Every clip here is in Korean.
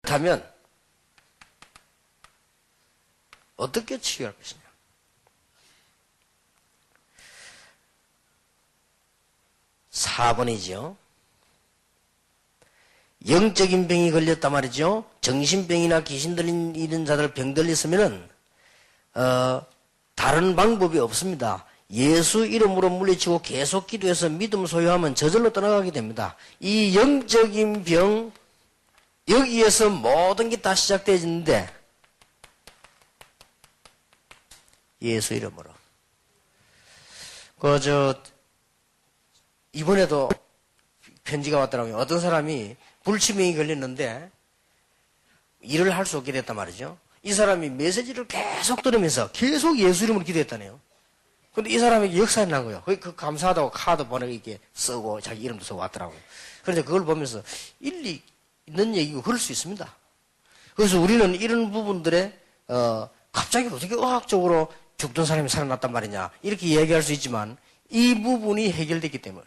그렇다면 어떻게 치유할 것이냐? 4번이죠. 영적인 병이 걸렸단 말이죠. 정신병이나 귀신 들린 이런 자들 병들 있으면은 다른 방법이 없습니다. 예수 이름으로 물리치고 계속 기도해서 믿음 소유하면 저절로 떠나가게 됩니다. 이 영적인 병 여기에서 모든 게 다 시작되어지는데 예수 이름으로. 이번에도 편지가 왔더라고요. 어떤 사람이 불치병이 걸렸는데 일을 할 수 없게 됐단 말이죠. 이 사람이 메시지를 계속 들으면서 계속 예수 이름으로 기도했다네요. 근데 이 사람에게 역사가 난 거예요. 그 감사하다고 카드 보내고 이렇게 쓰고 자기 이름도 쓰고 왔더라고요. 그런데 그걸 보면서 일리 있는 얘기고 그럴 수 있습니다. 그래서 우리는 이런 부분들에 갑자기 어떻게 의학적으로 죽던 사람이 살아났단 말이냐 이렇게 얘기할 수 있지만 이 부분이 해결됐기 때문에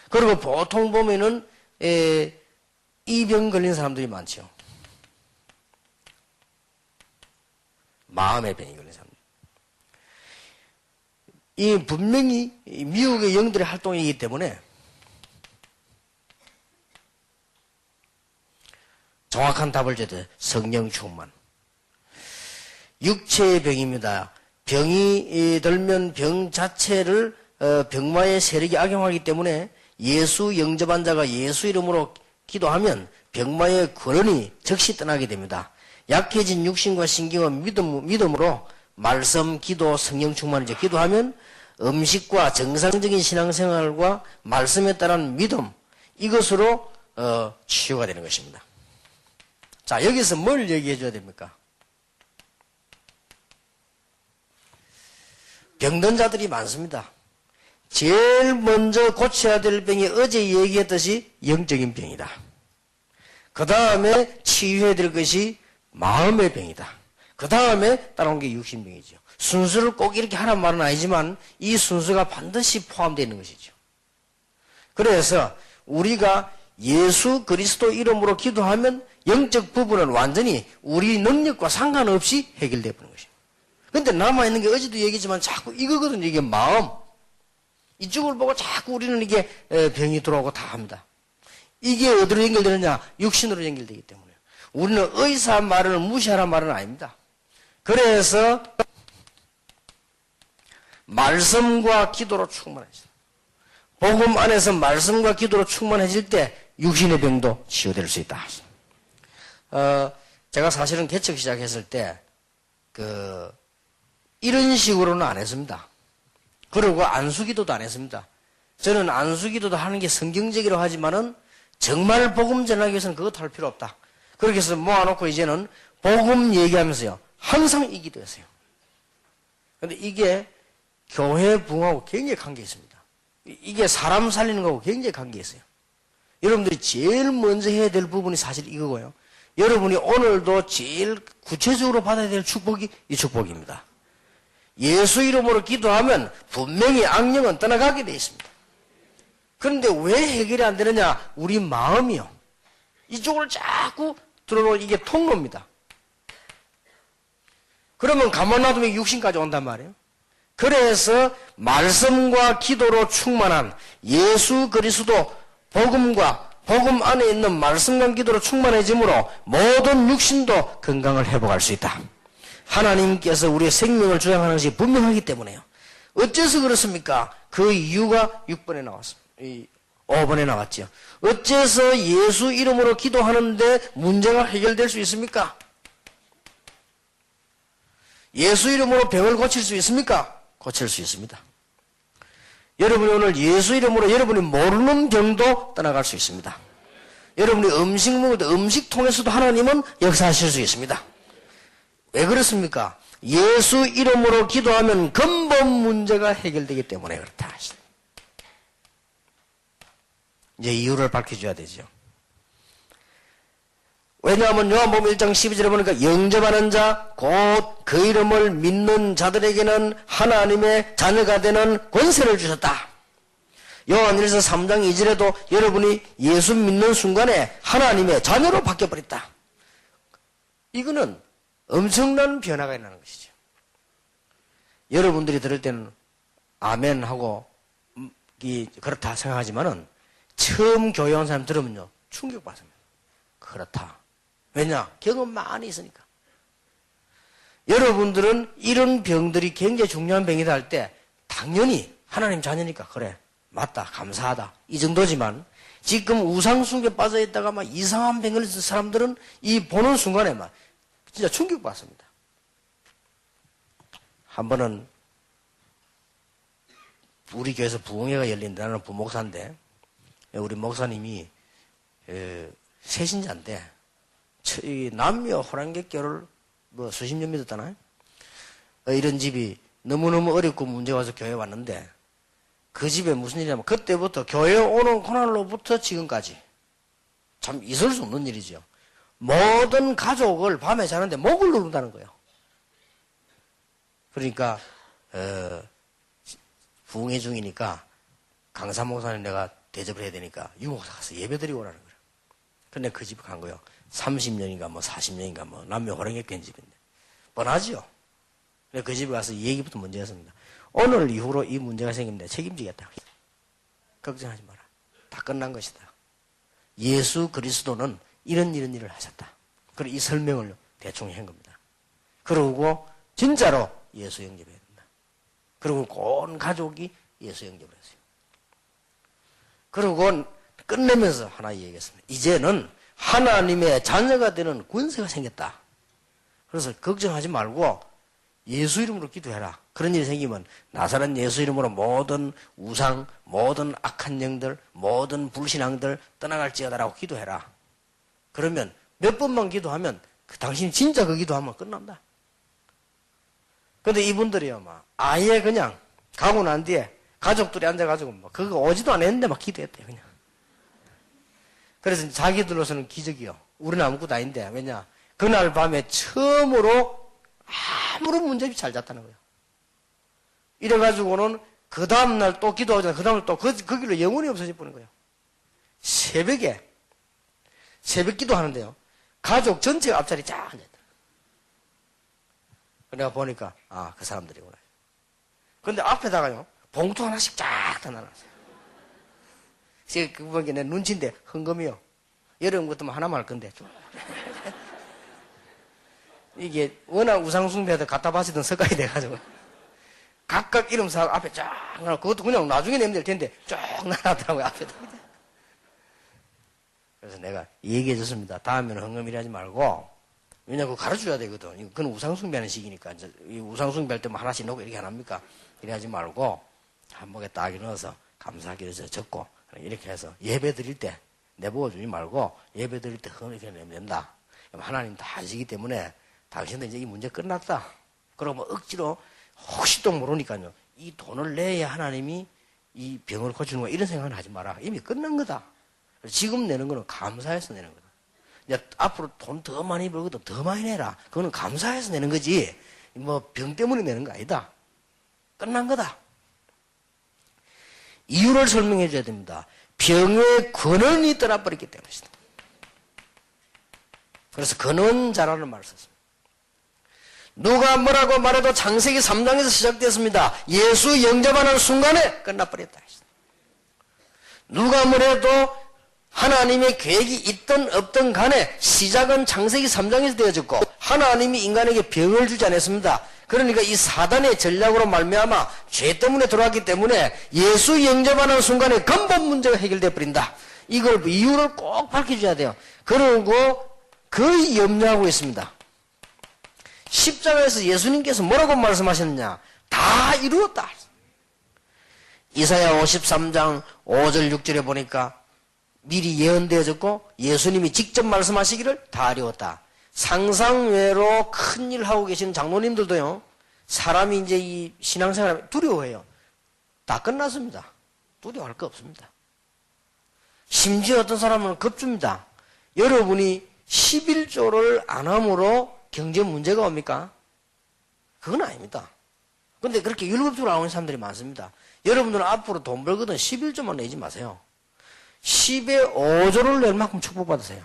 그리고 보통 보면은 이 병 걸린 사람들이 많죠. 마음의 병이 걸린 사람들. 이 분명히 미혹의 영들의 활동이기 때문에 정확한 답을 줘야 돼. 성령 충만. 육체의 병입니다. 병이 들면 병 자체를 병마의 세력이 악용하기 때문에 예수 영접한 자가 예수 이름으로 기도하면 병마의 권한이 즉시 떠나게 됩니다. 약해진 육신과 신경은 믿음으로 말씀, 기도, 성령 충만을 기도하면 음식과 정상적인 신앙생활과 말씀에 따른 믿음 이것으로 치유가 되는 것입니다. 자, 여기서 뭘 얘기해 줘야 됩니까? 병든 자들이 많습니다. 제일 먼저 고쳐야 될 병이 어제 얘기했듯이 영적인 병이다. 그 다음에 치유해야 될 것이 마음의 병이다. 그 다음에 따라온 게 육신병이죠. 순서를 꼭 이렇게 하란 말은 아니지만 이 순서가 반드시 포함되어 있는 것이죠. 그래서 우리가 예수 그리스도 이름으로 기도하면 영적 부분은 완전히 우리 능력과 상관없이 해결되어 버리는 것입니다. 근데 남아있는 게 어제도 얘기했지만 자꾸 이거거든요. 이게 마음. 이쪽을 보고 자꾸 우리는 이게 병이 들어오고 다 합니다. 이게 어디로 연결되느냐? 육신으로 연결되기 때문에. 우리는 의사 말을 무시하라는 말은 아닙니다. 그래서 말씀과 기도로 충만해져요. 복음 안에서 말씀과 기도로 충만해질 때 육신의 병도 치유될 수 있다. 제가 사실은 개척 시작했을 때 이런 식으로는 안 했습니다. 그리고 안수기도도 안 했습니다. 저는 안수기도도 하는 게 성경적이라고 하지만은 정말 복음 전하기 위해서는 그것도 할 필요 없다. 그렇게 해서 모아놓고 이제는 복음 얘기하면서요. 항상 이 기도했어요. 근데 이게 교회 부흥하고 굉장히 관계 있습니다. 이게 사람 살리는 거하고 굉장히 관계 있어요. 여러분들이 제일 먼저 해야 될 부분이 사실 이거고요. 여러분이 오늘도 제일 구체적으로 받아야 될 축복이 이 축복입니다. 예수 이름으로 기도하면 분명히 악령은 떠나가게 되어 있습니다. 그런데 왜 해결이 안 되느냐? 우리 마음이요. 이쪽을 자꾸 들어놓은 이게 통로입니다. 그러면 가만 놔두면 육신까지 온단 말이에요. 그래서 말씀과 기도로 충만한 예수 그리스도 복음과 복음 안에 있는 말씀과 기도로 충만해지므로 모든 육신도 건강을 회복할 수 있다. 하나님께서 우리의 생명을 주장하는 것이 분명하기 때문에요. 어째서 그렇습니까? 그 이유가 6번에 나왔습니다. 5번에 나왔죠. 어째서 예수 이름으로 기도하는데 문제가 해결될 수 있습니까? 예수 이름으로 병을 고칠 수 있습니까? 고칠 수 있습니다. 여러분이 오늘 예수 이름으로 여러분이 모르는 병도 떠나갈 수 있습니다. 여러분이 음식 먹을 때 음식 통해서도 하나님은 역사하실 수 있습니다. 왜 그렇습니까? 예수 이름으로 기도하면 근본 문제가 해결되기 때문에 그렇다. 이제 이유를 밝혀줘야 되죠. 왜냐하면 요한복음 1장 12절에 보니까 영접하는 자 곧 그 이름을 믿는 자들에게는 하나님의 자녀가 되는 권세를 주셨다. 요한일서 3장 2절에도 여러분이 예수 믿는 순간에 하나님의 자녀로 바뀌어버렸다. 이거는 엄청난 변화가 일어나는 것이죠. 여러분들이 들을 때는 아멘 하고 그렇다 생각하지만은 처음 교회 온 사람 들으면요 충격받습니다. 그렇다. 왜냐? 경험 많이 있으니까. 여러분들은 이런 병들이 굉장히 중요한 병이다 할 때 당연히 하나님 자녀니까 그래 맞다 감사하다 이 정도지만 지금 우상숭배에 빠져있다가 막 이상한 병을 걸린 사람들은 이 보는 순간에 막 진짜 충격받습니다. 한 번은 우리 교회에서 부흥회가 열린다. 나는 부목사인데 우리 목사님이 세신자인데 남녀 호랑객교를 뭐 수십 년 믿었잖아요. 이런 집이 너무너무 어렵고 문제가 와서 교회에 왔는데 그 집에 무슨 일이냐면 그때부터 교회에 오는 그날로부터 지금까지 참 있을 수 없는 일이죠. 모든 가족을 밤에 자는데 목을 누른다는 거예요. 그러니까 부흥회 중이니까 강사 목사님 내가 대접을 해야 되니까 유목사 가서 예배드리고 오라는 거예요. 근데 그 집에 간 거예요. 30년인가 뭐 40년인가 뭐 남녀 호랑객교인 집인데 뻔하죠. 근데 그 집에 가서 이 얘기부터 문제였습니다. 오늘 이후로 이 문제가 생기면 내가 책임지겠다. 걱정하지 마라. 다 끝난 것이다. 예수 그리스도는 이런 일을 하셨다. 그리고 이 설명을 대충 한 겁니다. 그러고 진짜로 예수 영접해야 된다. 그리고 온 가족이 예수 영접을 했어요. 그리고 끝내면서 하나 얘기했습니다. 이제는 하나님의 자녀가 되는 권세가 생겼다. 그래서 걱정하지 말고 예수 이름으로 기도해라. 그런 일이 생기면 나사렛 예수 이름으로 모든 우상, 모든 악한 영들, 모든 불신앙들 떠나갈지어다라고 기도해라. 그러면 몇 번만 기도하면 당신이 진짜 그 기도하면 끝난다. 근데 이분들이요, 막 아예 그냥 가고 난 뒤에 가족들이 앉아가지고 막 그거 오지도 않았는데 막 기도했대요, 그냥. 그래서 자기들로서는 기적이요. 우리는 아무것도 아닌데 왜냐? 그날 밤에 처음으로 아무런 문제 없이 잘 잤다는 거예요. 이래가지고는 그 다음날 또 기도하잖아요. 그 다음날 또 그 길로 영원히 없어져 버린 거예요. 새벽에 새벽 기도하는데요. 가족 전체가 앞자리 쫙 앉아있다. 내가 보니까 그 사람들이구나. 근데 앞에다가요 봉투 하나씩 쫙 다 놔놨어요. 그거 보니까 내 눈치인데 헌금이요. 여러분 것도 하나만 할 건데 이게 워낙 우상숭배하다 갖다 바치던 습관이 돼가지고 각각 이름 사고 앞에 쫙 놔. 그것도 그냥 나중에 내면 될 텐데 쫙 놔놨더라고요 앞에다. 그래서 내가 얘기해 줬습니다. 다음에는 헌금이라 하지 말고 왜냐면 그거 가르쳐줘야 되거든. 그건 우상숭배하는 시기니까 이 우상숭배할 때만 하나씩 넣고 이렇게 안 합니까? 이래 하지 말고 한목에 딱 넣어서 감사하기를 적고 이렇게 해서 예배 드릴 때 내보고 주지 말고 예배 드릴 때 헌금 이렇게 내면 된다. 하나님 다 아시기 때문에 당신도 이제 이 문제 끝났다. 그러고 뭐 억지로 혹시 또 모르니까요. 이 돈을 내야 하나님이 이 병을 고치는 거야. 이런 생각은 하지 마라. 이미 끝난 거다. 지금 내는 거는 감사해서 내는 거다. 이제 앞으로 돈 더 많이 벌거든 더 많이 내라. 그거는 감사해서 내는 거지. 뭐 병 때문에 내는 거 아니다. 끝난 거다. 이유를 설명해 줘야 됩니다. 병의 근원이 떠나버렸기 때문이다. 그래서 근원자라는 말을 썼습니다. 누가 뭐라고 말해도 창세기 3장에서 시작됐습니다. 예수 영접하는 순간에 끝나버렸다. 누가 뭐래도 하나님의 계획이 있든 없든 간에 시작은 창세기 3장에서 되어졌고 하나님이 인간에게 병을 주지 않았습니다. 그러니까 이 사단의 전략으로 말미암아 죄 때문에 들어왔기 때문에 예수 영접하는 순간에 근본 문제가 해결되어 버린다. 이걸 이유를 꼭 밝혀줘야 돼요. 그리고 거의 염려하고 있습니다. 십자가에서 예수님께서 뭐라고 말씀하셨느냐? 다 이루었다. 이사야 53장 5절 6절에 보니까 미리 예언되어졌고 예수님이 직접 말씀하시기를 다 이루었다. 상상외로 큰일 하고 계시는 장로님들도요. 사람이 이제 이 신앙생활 두려워해요. 다 끝났습니다. 두려워할 거 없습니다. 심지어 어떤 사람은 겁줍니다. 여러분이 11조를 안 함으로 경제 문제가 옵니까? 그건 아닙니다. 근데 그렇게 율법적으로 나오는 사람들이 많습니다. 여러분들은 앞으로 돈 벌거든 11조만 내지 마세요. 10의 5조를 낼 만큼 축복받으세요.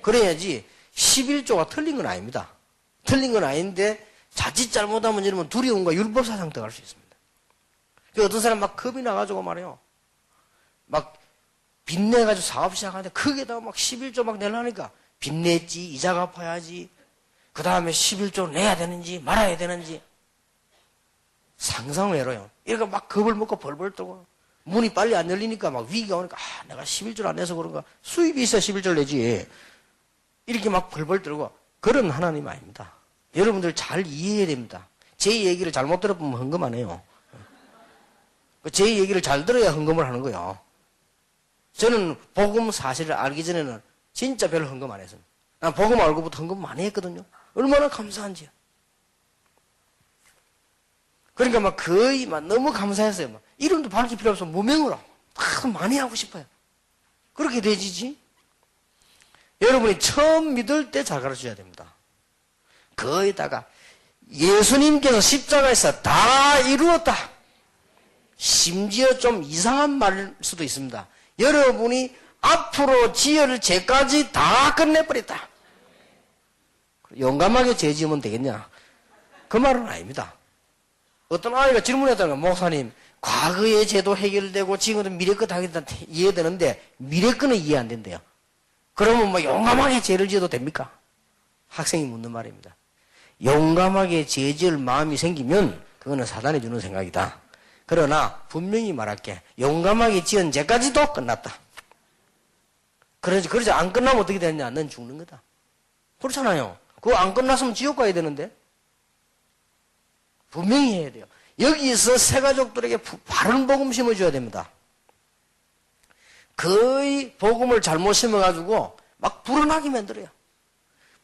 그래야지 11조가 틀린 건 아닙니다. 틀린 건 아닌데 자칫 잘못하면 이러면 두려움과 율법사상 들어갈 수 있습니다. 어떤 사람 막 겁이 나가지고 말이에요. 막 빚내가지고 사업 시작하는데 거기에다가 막 11조 막 내려니까 빚냈지, 이자 갚아야지, 그 다음에 11조 내야 되는지 말아야 되는지 상상을 해로요. 이러니까 막 겁을 먹고 벌벌 떨고 문이 빨리 안 열리니까 막 위기가 오니까 내가 11조를 안 내서 그런가, 수입이 있어야 11조를 내지, 이렇게 막 벌벌 떨고. 그런 하나님 아닙니다. 여러분들 잘 이해해야 됩니다. 제 얘기를 잘못 들어보면 헌금 안 해요. 제 얘기를 잘 들어야 헌금을 하는 거예요. 저는 복음 사실을 알기 전에는 진짜 별로 헌금 안 했습니다. 난 복음 알고부터 헌금 많이 했거든요. 얼마나 감사한지요. 그러니까 막 거의 막 너무 감사했어요. 막 이름도 밝힐 필요 없어. 무명으로 막 많이 하고 싶어요. 그렇게 되지지. 여러분이 처음 믿을 때 잘 가르쳐야 됩니다. 거기다가 예수님께서 십자가에서 다 이루었다. 심지어 좀 이상한 말일 수도 있습니다. 여러분이 앞으로 지을 죄까지 다 끝내버렸다. 용감하게 죄 지으면 되겠냐? 그 말은 아닙니다. 어떤 아이가 질문했다는 거야. 목사님, 과거의 죄도 해결되고 지금은 미래껏 하겠다 이해되는데 미래껏은 이해 안 된대요. 그러면 뭐 용감하게 죄를 지어도 됩니까? 학생이 묻는 말입니다. 용감하게 죄 지을 마음이 생기면 그거는 사단이 주는 생각이다. 그러나 분명히 말할게. 용감하게 지은 죄까지도 끝났다. 그러지 안 끝나면 어떻게 되느냐? 넌 죽는 거다. 그렇잖아요. 그거 안 끝났으면 지옥 가야 되는데. 분명히 해야 돼요. 여기서 새 가족들에게 바른 복음 심어줘야 됩니다. 거의 복음을 잘못 심어가지고 막 불안하게 만들어요.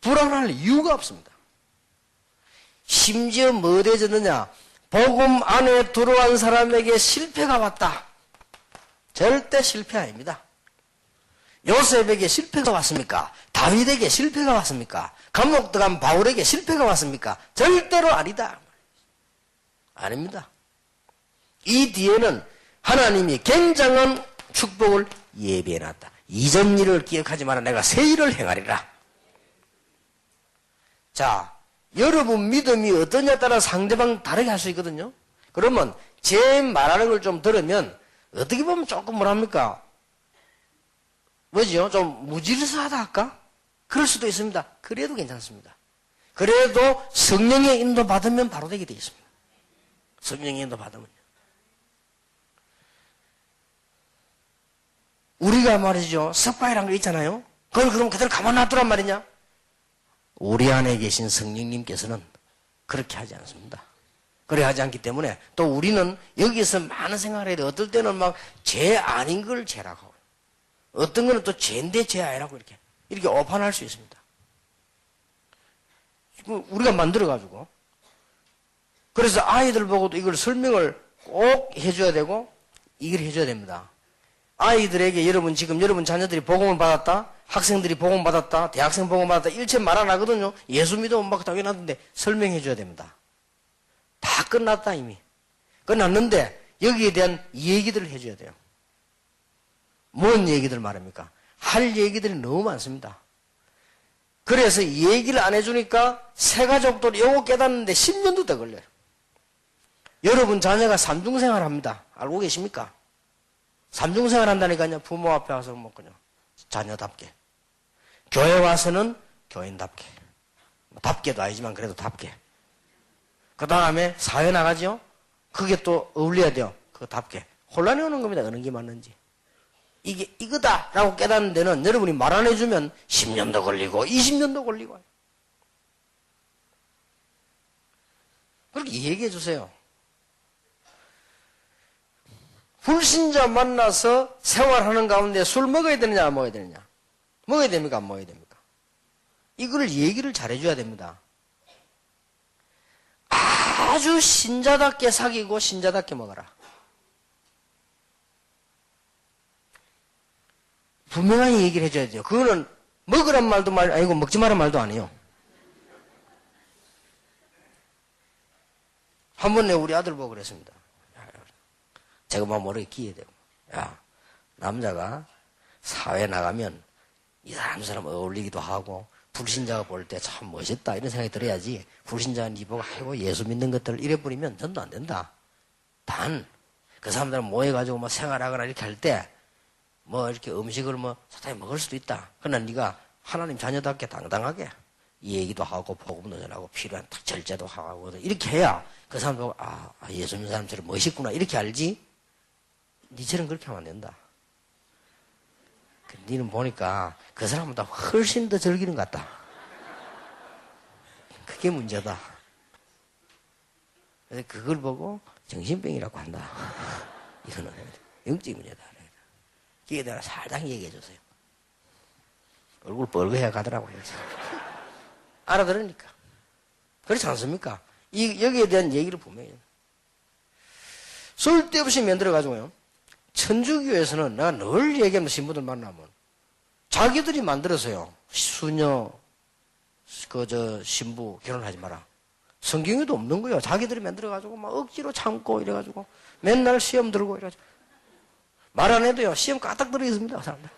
불안할 이유가 없습니다. 심지어 뭐 되졌느냐? 복음 안에 들어간 사람에게 실패가 왔다. 절대 실패 아닙니다. 요셉에게 실패가 왔습니까? 다윗에게 실패가 왔습니까? 감옥 들어간 바울에게 실패가 왔습니까? 절대로 아니다. 아닙니다. 이 뒤에는 하나님이 굉장한 축복을 예비해놨다. 이전 일을 기억하지 마라. 내가 새 일을 행하리라. 자, 여러분 믿음이 어떠냐에 따라 상대방 다르게 할 수 있거든요. 그러면 제 말하는 걸 좀 들으면 어떻게 보면 조금 뭐랍니까? 뭐죠? 좀 무질서하다 할까? 그럴 수도 있습니다. 그래도 괜찮습니다. 그래도 성령의 인도 받으면 바로 되게 되어 있습니다. 성령의 인도 받으면요. 우리가 말이죠. 석바이란 거 있잖아요. 그걸 그럼 그대로 가만 놔두란 말이냐? 우리 안에 계신 성령님께서는 그렇게 하지 않습니다. 그래 하지 않기 때문에 또 우리는 여기서 많은 생각을 해야 돼. 어떨 때는 막 죄 아닌 걸 죄라고 하고, 어떤 거는 또 죄인데 죄 아니라고 이렇게 오판할 수 있습니다. 우리가 만들어가지고. 그래서 아이들 보고도 이걸 설명을 꼭 해줘야 되고, 이걸 해줘야 됩니다. 아이들에게 여러분 자녀들이 복음을 받았다, 학생들이 복음 받았다, 대학생 복음 받았다, 일체 말 안 하거든요. 예수 믿으면 막 당연하던데 설명해줘야 됩니다. 다 끝났다, 이미. 끝났는데, 여기에 대한 얘기들을 해줘야 돼요. 뭔 얘기들 말입니까? 할 얘기들이 너무 많습니다. 그래서 얘기를 안 해주니까 새 가족들이 요거 깨닫는데 10년도 더 걸려요. 여러분 자녀가 삼중생활 합니다. 알고 계십니까? 삼중생활 한다니까요. 부모 앞에 와서 뭐 그냥 자녀답게, 교회 와서는 교인답게, 답게도 아니지만 그래도 답게, 그 다음에 사회 나가죠. 그게 또 어울려야 돼요. 그답게. 혼란이 오는 겁니다. 어느 게 맞는지. 이게 이거다라고 깨닫는 데는 여러분이 말 안 해주면 10년도 걸리고 20년도 걸리고. 그렇게 얘기해 주세요. 불신자 만나서 생활하는 가운데 술 먹어야 되느냐 안 먹어야 되느냐? 먹어야 됩니까 안 먹어야 됩니까? 이걸 얘기를 잘 해줘야 됩니다. 아주 신자답게 사귀고 신자답게 먹어라. 분명하게 얘기를 해줘야 돼요. 그거는 먹으란 말도 아니고 먹지 마란 말도 아니에요. 한 번에 우리 아들 보고 그랬습니다. 제가 막 모르게 기회되고, 야, 남자가 사회 나가면 이 사람 어울리기도 하고 불신자가 볼 때 참 멋있다 이런 생각이 들어야지 불신자가 니 보고 아이고 예수 믿는 것들 이래 버리면 전도 안 된다. 단 그 사람들은 모여가지고 뭐 생활하거나 이렇게 할 때 뭐 이렇게 음식을 뭐 사탕이 먹을 수도 있다. 그러나 네가 하나님 자녀답게 당당하게 얘기도 하고 복음도 전하고 필요한 절제도 하고 이렇게 해야 그 사람도 예수 믿는 사람처럼 멋있구나 이렇게 알지. 니처럼 그렇게 하면 안 된다. 니는 보니까 그 사람보다 훨씬 더 즐기는 것 같다. 그게 문제다. 그래서 그걸 보고 정신병이라고 한다. 이거는 영적인 문제다. 기회에 대해 살짝 얘기해 주세요. 얼굴 뻘개해 가더라고요. 알아들으니까. 그렇지 않습니까? 여기에 대한 얘기를 보면 쓸데없이 만들어가지고요. 천주교에서는 내가 늘 얘기하는 신부들 만나면 자기들이 만들어서요. 수녀, 신부 결혼하지 마라. 성경에도 없는 거예요. 자기들이 만들어가지고 막 억지로 참고 이래가지고 맨날 시험 들고 이래가지고 말 안 해도요. 시험 까딱 들어 있습니다. 그 사람들.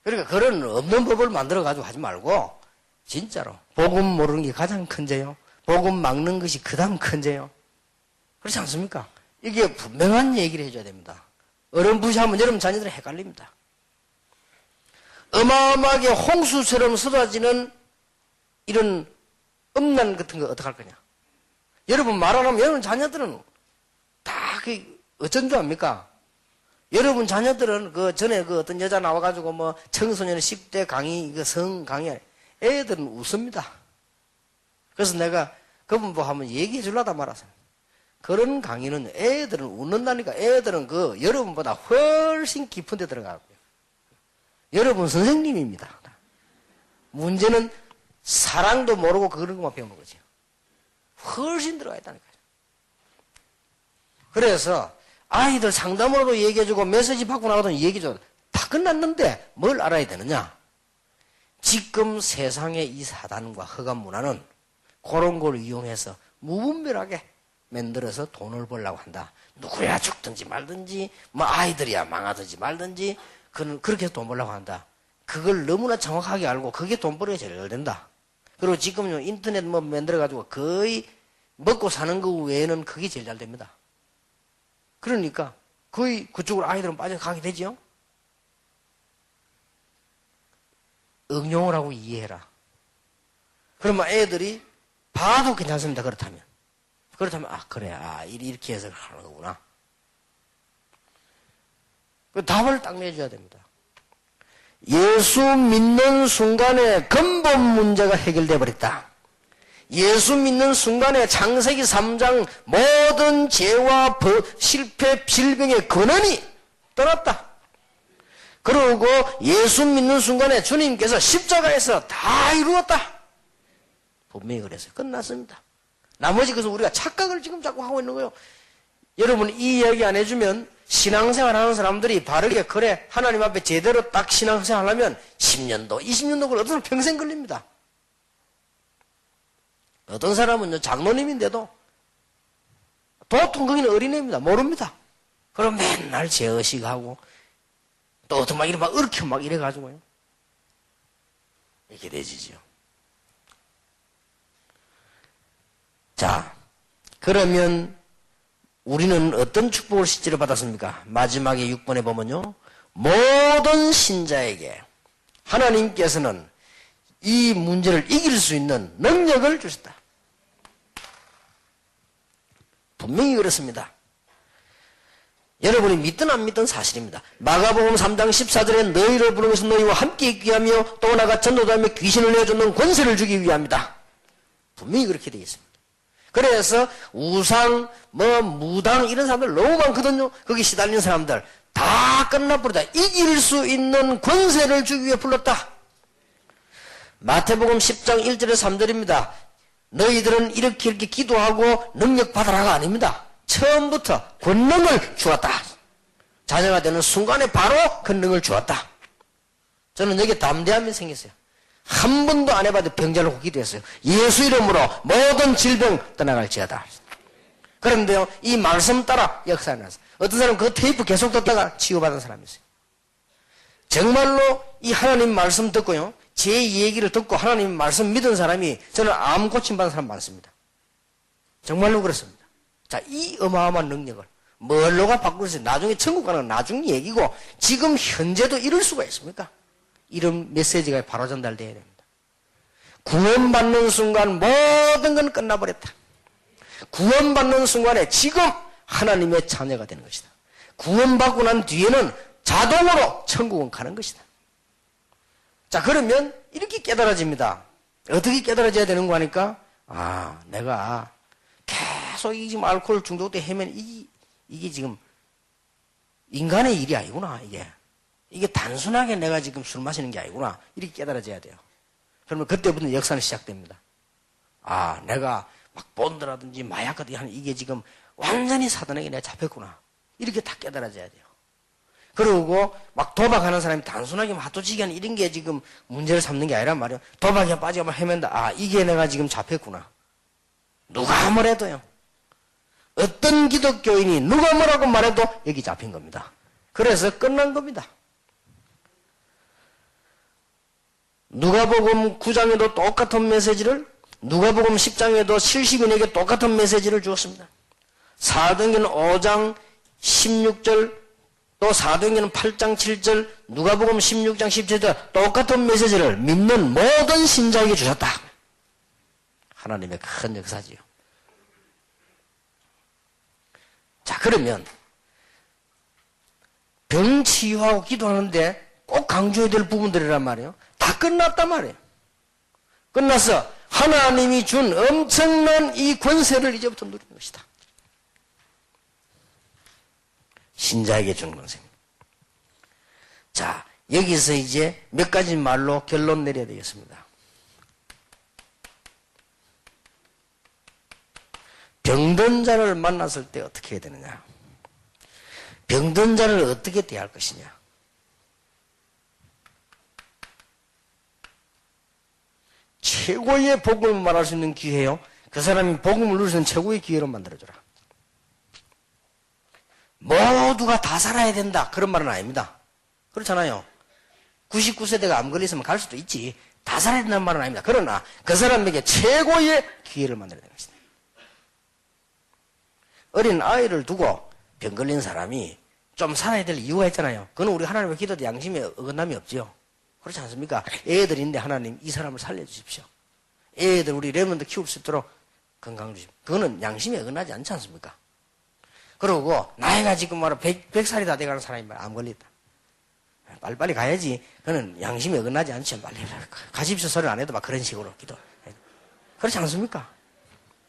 그러니까 그런 없는 법을 만들어가지고 하지 말고 진짜로 복음 모르는 게 가장 큰 죄요. 복음 막는 것이 그 다음 큰 죄요. 그렇지 않습니까? 이게 분명한 얘기를 해줘야 됩니다. 어렴풋이하면 여러분 자녀들은 헷갈립니다. 어마어마하게 홍수처럼 쏟아지는 이런 음란 같은 거 어떡할 거냐. 여러분 말 안 하면 여러분 자녀들은 다 어쩐 줄 압니까? 여러분 자녀들은 전에 어떤 여자 나와가지고 뭐 청소년 10대 강의, 성 강의, 애들은 웃습니다. 그래서 내가 그분 한번 얘기해 주려다 말았어요. 그런 강의는 애들은 웃는다니까 애들은 여러분보다 훨씬 깊은 데 들어가고요. 여러분 선생님입니다. 문제는 사랑도 모르고 그런 것만 배우는 거죠. 훨씬 들어가 있다니까요. 그래서 아이들 상담으로도 얘기해주고 메시지 받고 나가던 얘기해줘. 다 끝났는데 뭘 알아야 되느냐? 지금 세상의 이 사단과 흑암 문화는 그런 걸 이용해서 무분별하게 만들어서 돈을 벌려고 한다. 누구야 죽든지 말든지 뭐 아이들이야 망하든지 말든지 그렇게 해서 돈 벌려고 한다. 그걸 너무나 정확하게 알고 그게 돈 벌기가 제일 잘 된다. 그리고 지금 인터넷 뭐 만들어가지고 거의 먹고 사는 거 외에는 그게 제일 잘 됩니다. 그러니까 거의 그쪽으로 아이들은 빠져가게 되죠. 응용을 하고 이해해라. 그러면 애들이 봐도 괜찮습니다. 그렇다면 그래 이렇게 해서 하는 거구나. 그 답을 딱 내줘야 됩니다. 예수 믿는 순간에 근본 문제가 해결돼 버렸다. 예수 믿는 순간에 창세기 3장 모든 죄와 실패, 질병의 근원이 떠났다. 그리고 예수 믿는 순간에 주님께서 십자가에서 다 이루었다. 분명히 그래서 끝났습니다. 나머지 것은 우리가 착각을 지금 자꾸 하고 있는 거예요. 여러분 이 이야기 안 해주면 신앙생활 하는 사람들이 바르게 그래 하나님 앞에 제대로 딱 신앙생활 하면 10년도 20년도 어떤 사람은 평생 걸립니다. 어떤 사람은 장로님인데도 보통 거기는 어린애입니다. 모릅니다. 그럼 맨날 죄의식하고 또 어떤 막 이래 막 얽혀 막 이래가지고요. 이렇게 되지죠. 자, 그러면 우리는 어떤 축복을 실제로 받았습니까? 마지막에 6번에 보면요. 모든 신자에게 하나님께서는 이 문제를 이길 수 있는 능력을 주셨다. 분명히 그렇습니다. 여러분이 믿든 안 믿든 사실입니다. 마가복음 3장 14절에 너희를 부르는 것은 너희와 함께 있기 위하며 또 나가 전도하며 귀신을 내어주는 권세를 주기 위함이다. 분명히 그렇게 되어 있습니다. 그래서 우상, 무당 이런 사람들 너무 많거든요. 거기 시달리는 사람들 다 끝나버리다. 이길 수 있는 권세를 주기 위해 불렀다. 마태복음 10장 1절에 3절입니다. 너희들은 이렇게 기도하고 능력 받아라가 아닙니다. 처음부터 권능을 주었다. 자녀가 되는 순간에 바로 권능을 주었다. 저는 여기 담대함이 생겼어요. 한 번도 안 해봐도 병자를 고 기도했어요. 예수 이름으로 모든 질병 떠나갈지어다. 그런데요, 이 말씀 따라 역사가 났어요. 어떤 사람은 그 테이프 계속 듣다가 치유받은 사람이 있어요. 정말로 이 하나님 말씀 듣고요, 제 얘기를 듣고 하나님 말씀 믿은 사람이 저는 암 고침받은 사람 많습니다. 정말로 그렇습니다. 자, 이 어마어마한 능력을 뭘로가 바꿀 수 있어요? 나중에 천국 가는 건 나중 얘기고 지금 현재도 이럴 수가 있습니까? 이런 메시지가 바로 전달되어야 됩니다. 구원받는 순간 모든 건 끝나버렸다. 구원받는 순간에 지금 하나님의 자녀가 되는 것이다. 구원받고 난 뒤에는 자동으로 천국은 가는 것이다. 자, 그러면 이렇게 깨달아집니다. 어떻게 깨달아져야 되는 거 하니까, 아, 내가 계속 이 지금 알코올 중독돼 헤매는 이게 지금 인간의 일이 아니구나, 이게 단순하게 내가 지금 술 마시는 게 아니구나. 이렇게 깨달아져야 돼요. 그러면 그때부터 역사는 시작됩니다. 아, 내가 막 본드라든지 마약 같은 하는 이게 지금 완전히 사단에게 내가 잡혔구나. 이렇게 다 깨달아져야 돼요. 그리고 막 도박하는 사람이 단순하게 핫도치기 하는 이런 게 지금 문제를 삼는 게 아니란 말이에요. 도박에 빠지고 헤맨다. 아, 이게 내가 지금 잡혔구나. 누가 뭐래도요. 어떤 기독교인이 누가 뭐라고 말해도 여기 잡힌 겁니다. 그래서 끝난 겁니다. 누가복음 9장에도 똑같은 메시지를, 누가복음 10장에도 70인에게 똑같은 메시지를 주었습니다. 사도행전 5장 16절, 또 사도행전 8장 7절, 누가복음 16장 17절 똑같은 메시지를 믿는 모든 신자에게 주셨다. 하나님의 큰 역사지요. 자, 그러면 병 치유하고 기도하는데 꼭 강조해야 될 부분들이란 말이에요. 다 끝났단 말이에요. 끝나서 하나님이 준 엄청난 이 권세를 이제부터 누리는 것이다. 신자에게 준 권세입니다. 자, 여기서 이제 몇 가지 말로 결론 내려야 되겠습니다. 병든 자를 만났을 때 어떻게 해야 되느냐? 병든 자를 어떻게 대할 것이냐? 최고의 복음을 말할 수 있는 기회요. 그 사람이 복음을 누릴 수 있는 최고의 기회로 만들어줘라. 모두가 다 살아야 된다. 그런 말은 아닙니다. 그렇잖아요. 99세대가 암 걸렸으면 갈 수도 있지. 다 살아야 된다는 말은 아닙니다. 그러나 그 사람에게 최고의 기회를 만들어야 되는 것이다. 어린 아이를 두고 병 걸린 사람이 좀 살아야 될 이유가 있잖아요. 그건 우리 하나님의 기도도 양심에 어긋남이 없죠. 그렇지 않습니까? 애들인데 하나님 이 사람을 살려주십시오. 애들 우리 레몬드 키울 수 있도록 건강 주십시오. 그거는 양심에 어긋나지 않지 않습니까? 그러고 나이가 지금 말로 100살이 다 돼가는 사람이 암 걸렸다. 빨리빨리 가야지. 그거는 양심에 어긋나지 않죠. 빨리 가십시오 소리를 안 해도 막 그런 식으로 기도. 그렇지 않습니까?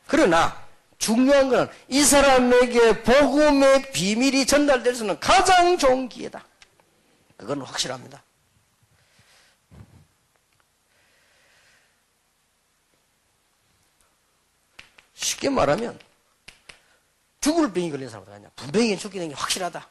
그러나 중요한 건 이 사람에게 복음의 비밀이 전달될 수 있는 가장 좋은 기회다. 그건 확실합니다. 쉽게 말하면 죽을 병이 걸린 사람보다 아니야. 분명히 죽게 된 게 확실하다.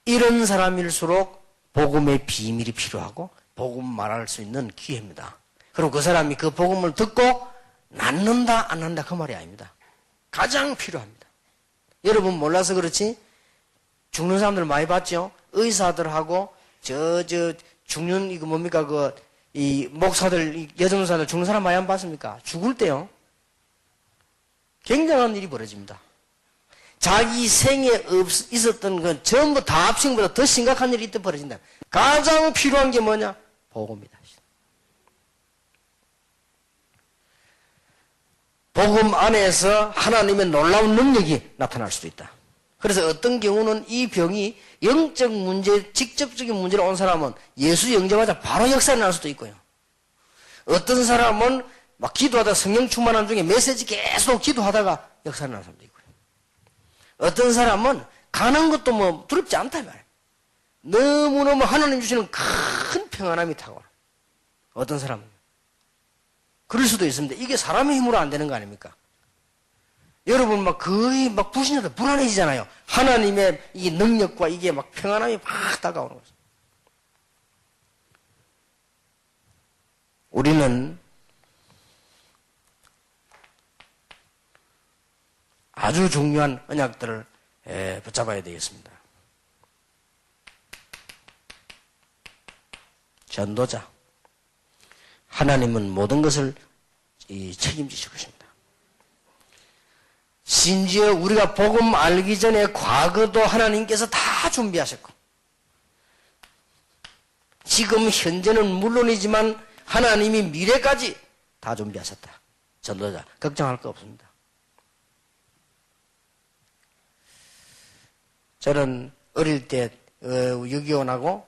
이런 사람일수록 복음의 비밀이 필요하고 복음 말할 수 있는 기회입니다. 그리고 그 사람이 그 복음을 듣고 낫는다 안 낫는다 그 말이 아닙니다. 가장 필요합니다. 여러분 몰라서 그렇지 죽는 사람들 많이 봤죠? 의사들하고 죽는 이거 뭡니까 이 목사들 여전사들 죽는 사람 많이 안 봤습니까? 죽을 때요 굉장한 일이 벌어집니다. 자기 생에 있었던 건 전부 다 합친 것보다 더 심각한 일이 이때 벌어진다. 가장 필요한 게 뭐냐? 복음이다. 복음 안에서 하나님의 놀라운 능력이 나타날 수도 있다. 그래서 어떤 경우는 이 병이 영적 문제, 직접적인 문제로 온 사람은 예수 영접하자 바로 역사가 날 수도 있고요. 어떤 사람은 막 기도하다가 성령 충만한 중에 메시지 계속 기도하다가 역사가 날 사람도 있고요. 어떤 사람은 가는 것도 뭐 두렵지 않다 말이에요. 너무너무 하나님 주시는 큰 평안함이 타고 어떤 사람은 그럴 수도 있습니다. 이게 사람의 힘으로 안 되는 거 아닙니까? 여러분 막 거의 막 불신자들 불안해지잖아요. 하나님의 이 능력과 이게 막 평안함이 막 다가오는 거죠. 우리는 아주 중요한 언약들을 붙잡아야 되겠습니다. 전도자. 하나님은 모든 것을 책임지실 것입니다. 심지어 우리가 복음 알기 전에 과거도 하나님께서 다 준비하셨고, 지금 현재는 물론이지만 하나님이 미래까지 다 준비하셨다. 전도자. 걱정할 거 없습니다. 저는 어릴 때 유기원하고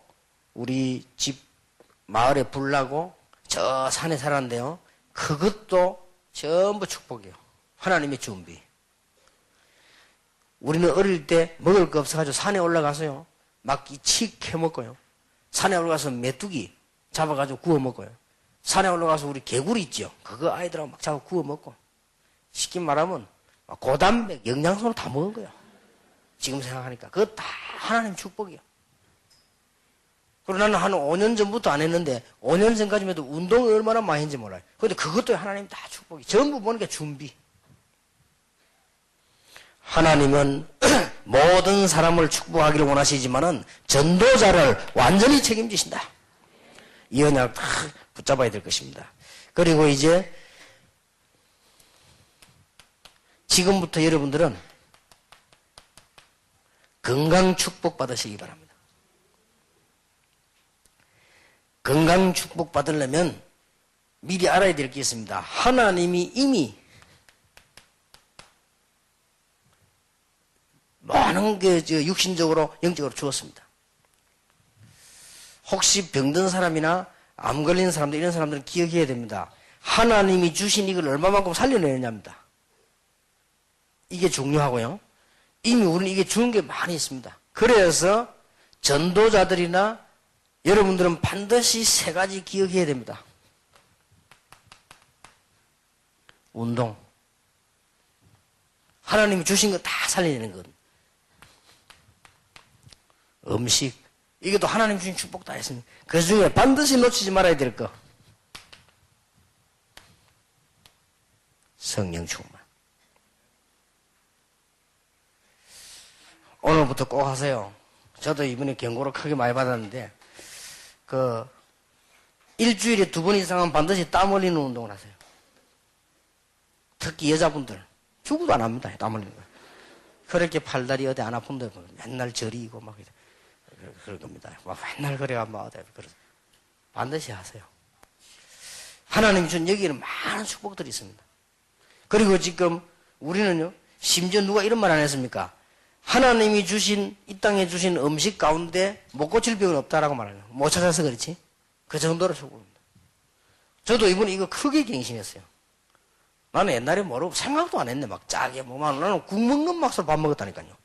우리 집 마을에 불 나고 저 산에 살았는데요. 그것도 전부 축복이에요. 하나님의 준비. 우리는 어릴 때 먹을 거 없어가지고 산에 올라가서요. 막 치 캐먹고요. 산에 올라가서 메뚜기 잡아가지고 구워 먹고요. 산에 올라가서 우리 개구리 있죠. 그거 아이들하고 막 잡아 구워 먹고. 쉽게 말하면 고단백, 영양소를 다 먹은 거예요. 지금 생각하니까. 그거 다 하나님 축복이에요. 그리고 나는 한 5년 전부터 안 했는데 5년 전까지만 해도 운동을 얼마나 많이 했는지 몰라요. 그런데 그것도 하나님 다 축복이. 전부 보니까 준비. 하나님은 모든 사람을 축복하기를 원하시지만은 전도자를 완전히 책임지신다. 이 언약을 다 붙잡아야 될 것입니다. 그리고 이제 지금부터 여러분들은 건강 축복 받으시기 바랍니다. 건강 축복 받으려면 미리 알아야 될 게 있습니다. 하나님이 이미 많은 게 육신적으로 영적으로 주었습니다. 혹시 병든 사람이나 암 걸린 사람들 이런 사람들은 기억해야 됩니다. 하나님이 주신 이걸 얼마만큼 살려내느냐입니다. 이게 중요하고요. 이미 우리는 이게 주는 게 많이 있습니다. 그래서 전도자들이나 여러분들은 반드시 세 가지 기억해야 됩니다. 운동. 하나님이 주신 거 다 살려내는 것. 음식. 이것도 하나님 주신 축복 다 했습니다. 그 중에 반드시 놓치지 말아야 될 거. 성령 충만. 오늘부터 꼭 하세요. 저도 이번에 경고를 크게 많이 받았는데, 일주일에 2번 이상은 반드시 땀 흘리는 운동을 하세요. 특히 여자분들. 주부도 안 합니다. 땀 흘리는 거. 그렇게 팔다리 어디 안 아픈데 맨날 저리고 막 그럴 겁니다. 막 맨날 그래가 막 반드시 하세요. 하나님이 준 여기에는 많은 축복들이 있습니다. 그리고 지금 우리는요, 심지어 누가 이런 말 안 했습니까? 하나님이 주신, 이 땅에 주신 음식 가운데 못 고칠 병은 없다라고 말해요. 못 찾아서 그렇지? 그 정도로 축복입니다. 저도 이번에 이거 크게 갱신했어요. 나는 옛날에 모르고 생각도 안 했네. 막 짜게 뭐만. 나는 국 먹는 맛으로 밥 먹었다니까요.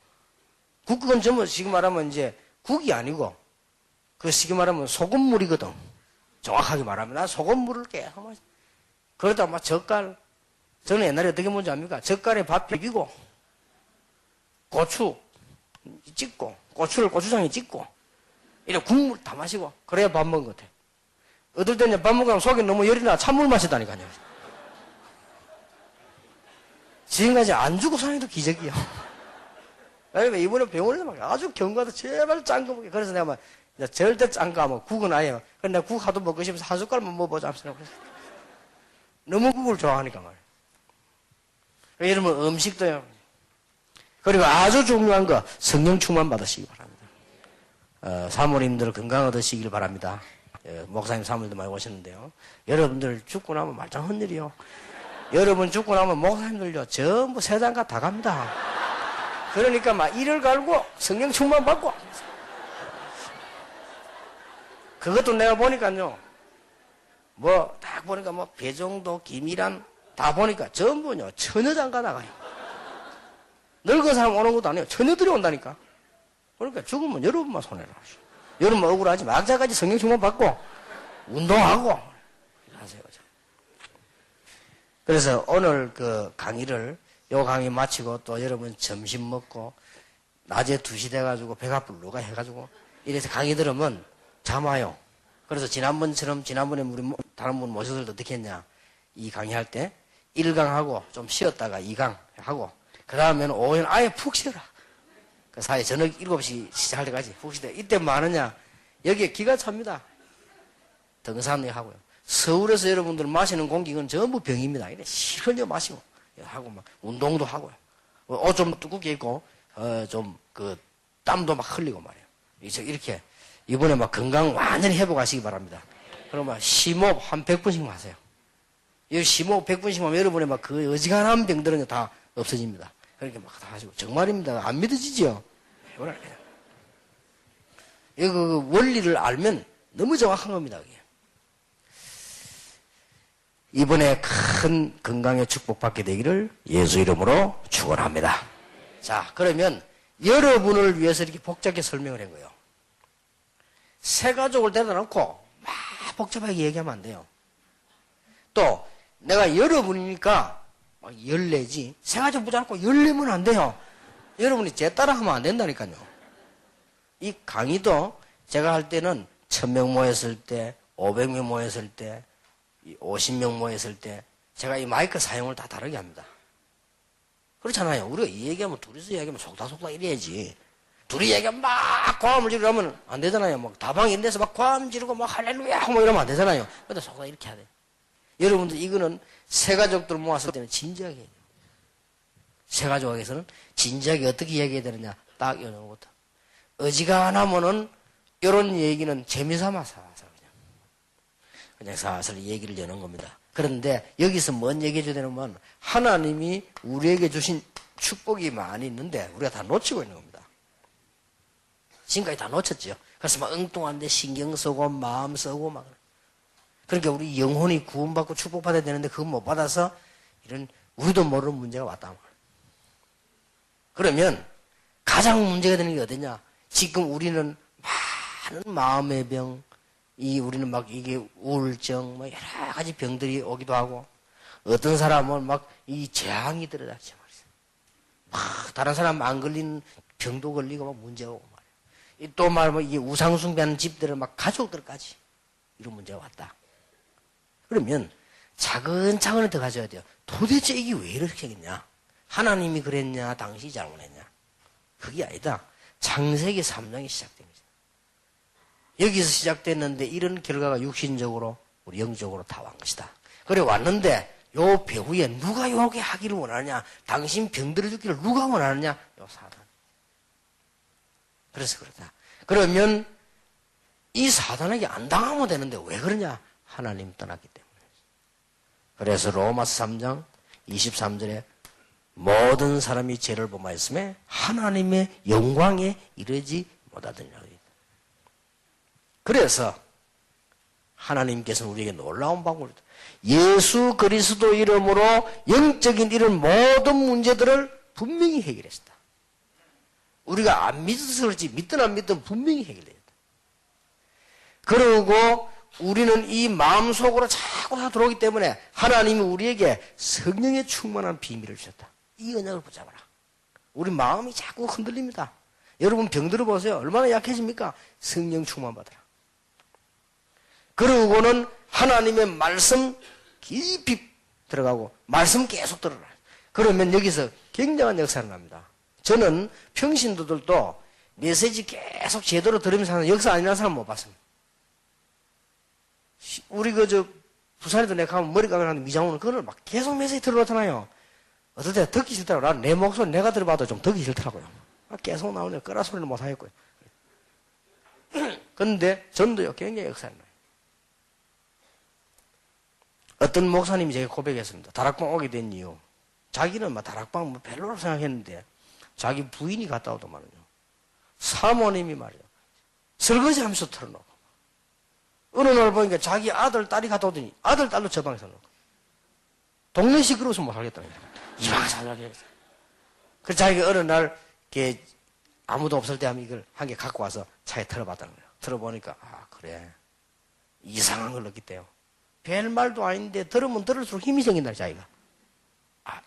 국은 전부 지금 말하면 이제 국이 아니고, 그 쉽게 말하면 소금물이거든. 정확하게 말하면. 난 소금물을 계속 마시. 그러다 막 젓갈. 저는 옛날에 어떻게 먹는지 압니까? 젓갈에 밥 비비고, 고추 찍고, 고추를 고추장에 찍고, 이래 국물 다 마시고, 그래야 밥 먹은 것 같아. 어떨 때는 밥 먹으면 속에 너무 열이 나 찬물 마시다니까요. 지금까지 안 주고 사는 게 기적이야. 그러니까 이번에 병원에서 막 아주 경과도 제발 짠 거 먹게. 그래서 내가 막 절대 짠 거 하면 국은 아예. 근데 내가 국 하도 먹고 싶어서 한 숟갈만 먹어보자. 너무 국을 좋아하니까 말이야. 여러분 음식도요. 그리고 아주 중요한 거 성령 충만 받으시기 바랍니다. 사모님들 건강 얻으시길 바랍니다. 목사님 사모님도 많이 오셨는데요. 여러분들 죽고 나면 말짱 헛일이요. 여러분 죽고 나면 목사님들요 전부 세상가 다 갑니다. 그러니까 막 이를 갈고 성령 충만 받고. 그것도 내가 보니까요. 뭐 딱 보니까 뭐 배정도 김이란 다 보니까 전부요 처녀장가 나가요. 늙은 사람 오는 것도 아니에요. 처녀들이 온다니까. 그러니까 죽으면 여러분만 손해라. 여러분만 억울하지. 막자까지 성령 충만 받고 운동하고 하세요. 그래서 오늘 그 강의를 요 강의 마치고 또 여러분 점심 먹고 낮에 2시 돼가지고 배가 불러가 해가지고 이래서 강의 들으면 잠 와요. 그래서 지난번처럼 지난번에 우리 다른 분 모셔서 어떻게 했냐. 이 강의할 때 1강하고 좀 쉬었다가 2강 하고 그 다음에는 오후에는 아예 푹 쉬어라. 그 사이에 저녁 7시 시작할 때까지 푹 쉬다. 이때 뭐 하느냐. 여기에 기가 찹니다. 등산을 하고요. 서울에서 여러분들 마시는 공기는 전부 병입니다. 이래 실컷 마시고 하고 막 운동도 하고요. 옷 좀 두껍게 입고 좀 그 땀도 막 흘리고 말이에요. 이렇게 이번에 막 건강 완전히 회복하시기 바랍니다. 그러면 심호흡 한 100분씩 하세요. 이 심호흡 100분씩 하면 여러분의 막 그 어지간한 병들은 다 없어집니다. 그렇게 막 다 하시고 정말입니다. 안 믿어지죠? 해보라. 이거 그 원리를 알면 너무 정확한 겁니다. 그게. 이번에 큰 건강의 축복받게 되기를 예수 이름으로 축원합니다. 자, 그러면 여러분을 위해서 이렇게 복잡하게 설명을 한 거예요. 새 가족을 데려다 놓고 막 복잡하게 얘기하면 안 돼요. 또 내가 여러분이니까 막 14지 새 가족 붙여놓고 14면 안 돼요. 여러분이 제 따라 하면 안 된다니까요. 이 강의도 제가 할 때는 1000명 모였을 때 500명 모였을 때 50명 모였을 때 제가 이 마이크 사용을 다 다르게 합니다. 그렇잖아요. 우리가 이 얘기하면 둘이서 얘기하면 속닥속닥 이래야지. 둘이 얘기하면 막 고함을 지르면 안 되잖아요. 막 다방 이런 데서 막 고함 지르고 막 할렐루야 하고 막 이러면 안 되잖아요. 근데 속닥 이렇게 해야 돼. 여러분들 이거는 새 가족들 모았을 때는 진지하게 해야 돼요. 새 가족에서는 진지하게 어떻게 얘기해야 되느냐 딱 이런 것부터. 어지간하면은 이런 얘기는 재미삼아서 그냥 사실 얘기를 여는 겁니다. 그런데 여기서 뭔 얘기해 줘야 되냐면 하나님이 우리에게 주신 축복이 많이 있는데 우리가 다 놓치고 있는 겁니다. 지금까지 다 놓쳤죠. 그래서 막 엉뚱한데 신경 쓰고 마음 쓰고 막 그러니까 우리 영혼이 구원받고 축복받아야 되는데 그거 못 받아서 이런 우리도 모르는 문제가 왔다 말이에요. 그러면 가장 문제가 되는 게 어디냐? 지금 우리는 많은 마음의 병, 우리는 막 이게 우울증, 뭐 여러 가지 병들이 오기도 하고, 어떤 사람은 막 이 재앙이 들어닥쳐 말이죠. 막 다른 사람 안 걸린 병도 걸리고 막 문제가 오고 말이에요. 또 말하면 이게 우상숭배하는 집들은 막 가족들까지 이런 문제가 왔다. 그러면 차근차근히 더 가져야 돼요. 도대체 이게 왜 이렇게 했냐? 하나님이 그랬냐? 당신이 잘못했냐? 그게 아니다. 창세기 3장이 시작됩니다. 여기서 시작됐는데 이런 결과가 육신적으로 우리 영적으로 다 온 것이다. 그래 왔는데 요 배후에 누가 요게 하기를 원하느냐? 당신 병들어 죽기를 누가 원하느냐? 요 사단. 그래서 그렇다. 그러면 이 사단에게 안 당하면 되는데 왜 그러냐? 하나님 떠났기 때문에. 그래서 로마서 3장 23절에 모든 사람이 죄를 범하였음에 하나님의 영광에 이르지 못하더니라. 그래서 하나님께서는 우리에게 놀라운 방법을 예수 그리스도 이름으로 영적인 이런 모든 문제들을 분명히 해결했다. 우리가 안 믿어서 그렇지 믿든 안 믿든 분명히 해결됐다. 그리고 우리는 이 마음속으로 자꾸 다 들어오기 때문에 하나님이 우리에게 성령의 충만한 비밀을 주셨다. 이 언약을 붙잡아라. 우리 마음이 자꾸 흔들립니다. 여러분 병들어 보세요. 얼마나 약해집니까? 성령 충만 받아라. 그러고는 하나님의 말씀 깊이 들어가고 말씀 계속 들어라. 그러면 여기서 굉장한 역사가 납니다. 저는 평신도들도 메시지 계속 제대로 들으면서 하는 역사 아니라는 사람 못 봤습니다. 우리 부산에도 내가 가면 머리 감으면 미장원은 그걸 막 계속 메시지 들어놓잖아요. 어떨 때 듣기 싫더라고요. 난 내 목소리 내가 들어봐도 좀 듣기 싫더라고요. 계속 나오네. 끄라 소리는 못 하겠고요. 그런데 전도요 굉장히 역사가 나요. 어떤 목사님이 제게 고백했습니다. 다락방 오게 된 이유. 자기는 막 다락방 뭐 별로라고 생각했는데 자기 부인이 갔다 오더만요. 사모님이 말이요. 설거지 하면서 틀어놓고. 어느 날 보니까 자기 아들, 딸이 갔다 오더니 아들, 딸도 저 방에서 놓고. 동네 시끄러워서 못 살겠다는 거예요. 이 방에서 살겠어. 그래서 자기가 어느 날 아무도 없을 때 하면 이걸 한 개 갖고 와서 차에 틀어봤다는 거예요. 틀어보니까 그래. 이상한 걸 느꼈대요. 별 말도 아닌데 들으면 들을수록 힘이 생긴다 자기가.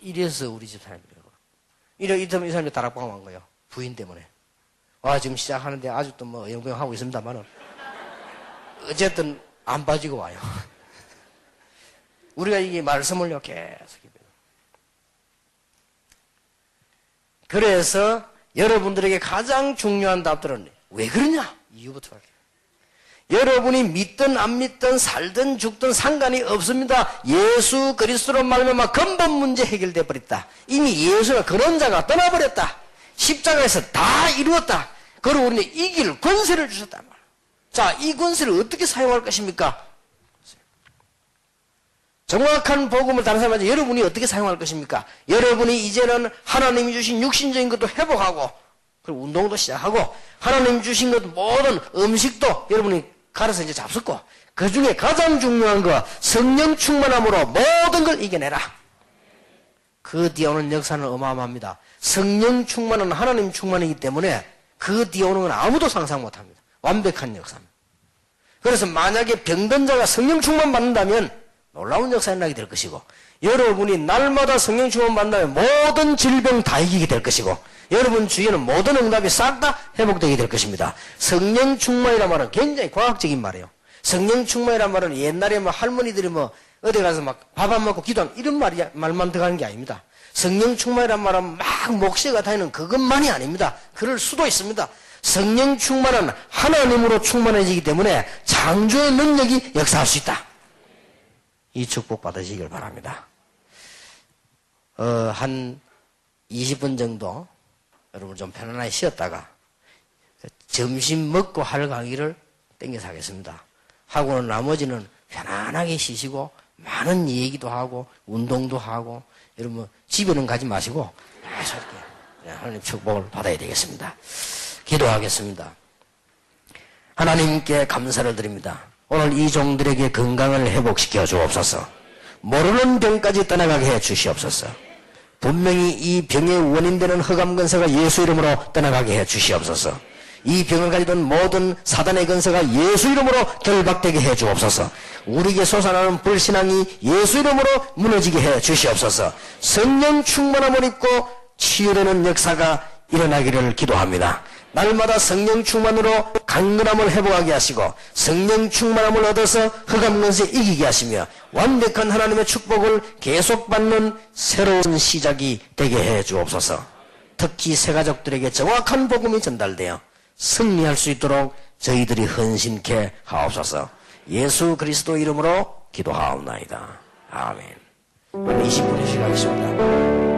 이래서 우리 집 사람이에요. 이 사람이 다락방 온 거예요. 부인 때문에. 지금 시작하는데 아직도 뭐 영광하고 있습니다만은 어쨌든 안 빠지고 와요. 우리가 이게 말씀을요 계속. 그래서 여러분들에게 가장 중요한 답들은 왜 그러냐? 이유부터 할게요. 여러분이 믿든 안 믿든 살든 죽든 상관이 없습니다. 예수 그리스도로 말미암아 근본 문제 해결돼 버렸다. 이미 예수가 근원자가 떠나버렸다. 십자가에서 다 이루었다. 그리고 우리는 이길 권세를 주셨단 말이에요. 자, 이 권세를 어떻게 사용할 것입니까? 정확한 복음을 다른 사람한테 여러분이 어떻게 사용할 것입니까? 여러분이 이제는 하나님이 주신 육신적인 것도 회복하고, 그리고 운동도 시작하고, 하나님이 주신 것 모든 음식도 여러분이 갈아서 이제 잡숫고, 그 중에 가장 중요한 거 성령 충만함으로 모든 걸 이겨내라. 그 뒤에 오는 역사는 어마어마합니다. 성령 충만은 하나님 충만이기 때문에 그 뒤에 오는 건 아무도 상상 못합니다. 완벽한 역사입니다. 그래서 만약에 병든 자가 성령 충만 받는다면 놀라운 역사가 일어나게 될 것이고, 여러분이 날마다 성령 충만 받는다면 모든 질병 다 이기게 될 것이고, 여러분 주위에는 모든 응답이 싹 다 회복되게 될 것입니다. 성령 충만이란 말은 굉장히 과학적인 말이에요. 성령 충만이란 말은 옛날에 할머니들이 어디 가서 밥 안 먹고 기도하는 이런 말만 들어가는 게 아닙니다. 성령 충만이란 말은 막 목시가 다니는 그것만이 아닙니다. 그럴 수도 있습니다. 성령 충만은 하나님으로 충만해지기 때문에 창조의 능력이 역사할 수 있다. 이 축복 받으시길 바랍니다. 한 20분 정도 여러분 좀 편안하게 쉬었다가 점심 먹고 할 강의를 땡겨서 하겠습니다. 하고는 나머지는 편안하게 쉬시고 많은 얘기도 하고 운동도 하고, 여러분 집에는 가지 마시고 계속 이렇게 하나님 축복을 받아야 되겠습니다. 기도하겠습니다. 하나님께 감사를 드립니다. 오늘 이 종들에게 건강을 회복시켜 주옵소서. 모르는 병까지 떠나가게 해 주시옵소서. 분명히 이 병의 원인되는 흑암 근세가 예수 이름으로 떠나가게 해 주시옵소서. 이 병을 가지던 모든 사단의 근세가 예수 이름으로 결박되게 해 주옵소서. 우리에게 솟아나는 불신앙이 예수 이름으로 무너지게 해 주시옵소서. 성령 충만함을 입고 치유되는 역사가 일어나기를 기도합니다. 날마다 성령 충만으로 강건함을 회복하게 하시고, 성령 충만함을 얻어서 흑암 근세 이기게 하시며, 완벽한 하나님의 축복을 계속 받는 새로운 시작이 되게 해 주옵소서. 특히 새 가족들에게 정확한 복음이 전달되어 승리할 수 있도록 저희들이 헌신케 하옵소서. 예수 그리스도 이름으로 기도하옵나이다. 아멘. 20분의 시간이 있습니다.